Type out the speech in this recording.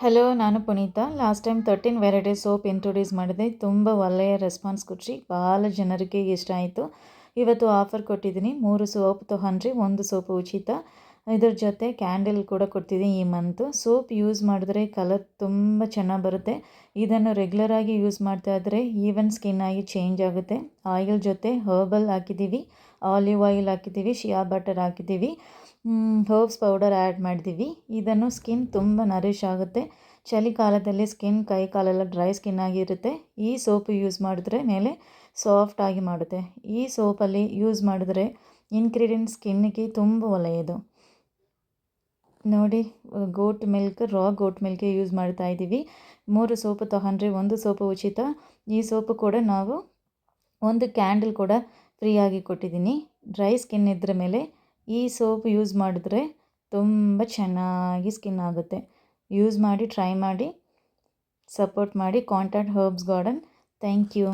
Hello, ನಾನು Puneetha. Last time 13 varieties soap introduce ಮಾಡಿದೆ. ತುಂಬ ಒಳ್ಳೆಯ ರೆಸ್ಪಾನ್ಸ್ ಕೊಟ್ರಿ, ಭಾಳ ಜನರಿಗೆ ಇಷ್ಟ ಆಯಿತು. ಇವತ್ತು ಆಫರ್ ಕೊಟ್ಟಿದ್ದೀನಿ. 3 ಸೋಪ್ ತೊಗೊಂಡ್ರಿ, 1 ಸೋಪ್ ಉಚಿತ. ಇದ್ರ ಜೊತೆ ಕ್ಯಾಂಡಲ್ ಕೂಡ ಕೊಡ್ತಿದ್ದೀನಿ ಈ ಮಂತು. ಸೋಪ್ ಯೂಸ್ ಮಾಡಿದ್ರೆ ಕಲರ್ ತುಂಬ ಚೆನ್ನಾಗಿ ಬರುತ್ತೆ. ಇದನ್ನು ರೆಗ್ಯುಲರಾಗಿ ಯೂಸ್ ಮಾಡ್ತಾ ಇದ್ದರೆ ಈವನ್ ಸ್ಕಿನ್ ಆಗಿ ಚೇಂಜ್ ಆಗುತ್ತೆ. ಆಯಿಲ್ ಜೊತೆ ಹರ್ಬಲ್ ಹಾಕಿದ್ದೀವಿ, ಆಲಿವ್ ಆಯಿಲ್ ಹಾಕಿದ್ದೀವಿ, ಶಿಯಾ ಬಟರ್ ಹಾಕಿದ್ದೀವಿ, ಹರ್ಬ್ಸ್ ಪೌಡರ್ ಆ್ಯಡ್ ಮಾಡಿದ್ದೀವಿ. ಇದನ್ನು ಸ್ಕಿನ್ ತುಂಬ ನರಿಷ್ ಆಗುತ್ತೆ. ಚಳಿಗಾಲದಲ್ಲಿ ಸ್ಕಿನ್ ಕೈ ಕಾಲೆಲ್ಲ ಡ್ರೈ ಸ್ಕಿನ್ ಆಗಿರುತ್ತೆ. ಈ ಸೋಪು ಯೂಸ್ ಮಾಡಿದ್ರೆ ಮೇಲೆ ಸಾಫ್ಟ್ ಆಗಿ ಮಾಡುತ್ತೆ. ಈ ಸೋಪಲ್ಲಿ ಯೂಸ್ ಮಾಡಿದ್ರೆ ಇಂಗ್ರೀಡಿಯೆಂಟ್ ಸ್ಕಿನ್ನಿಗೆ ತುಂಬ ಒಳ್ಳೆಯದು. ನೋಡಿ, ಗೋಟ್ ಮಿಲ್ಕ್, ರಾ ಗೋಟ್ ಮಿಲ್ಕ್ ಯೂಸ್ ಮಾಡ್ತಾ ಇದ್ದೀವಿ. 3 ಸೋಪು ತೊಗೊಂಡ್ರೆ 1 ಸೋಪು ಉಚಿತ. ಈ ಸೋಪು ಕೂಡ ನಾವು 1 ಕ್ಯಾಂಡಲ್ ಕೂಡ ಫ್ರೀಯಾಗಿ ಕೊಟ್ಟಿದ್ದೀನಿ. ಡ್ರೈ ಸ್ಕಿನ್ ಇದ್ರ ಮೇಲೆ ಈ ಸೋಪ್ ಯೂಸ್ ಮಾಡಿದ್ರೆ ತುಂಬ ಚೆನ್ನಾಗಿ ಸ್ಕಿನ್ ಆಗುತ್ತೆ. ಯೂಸ್ ಮಾಡಿ, ಟ್ರೈ ಮಾಡಿ, ಸಪೋರ್ಟ್ ಮಾಡಿ. Contact herbs garden. Thank you.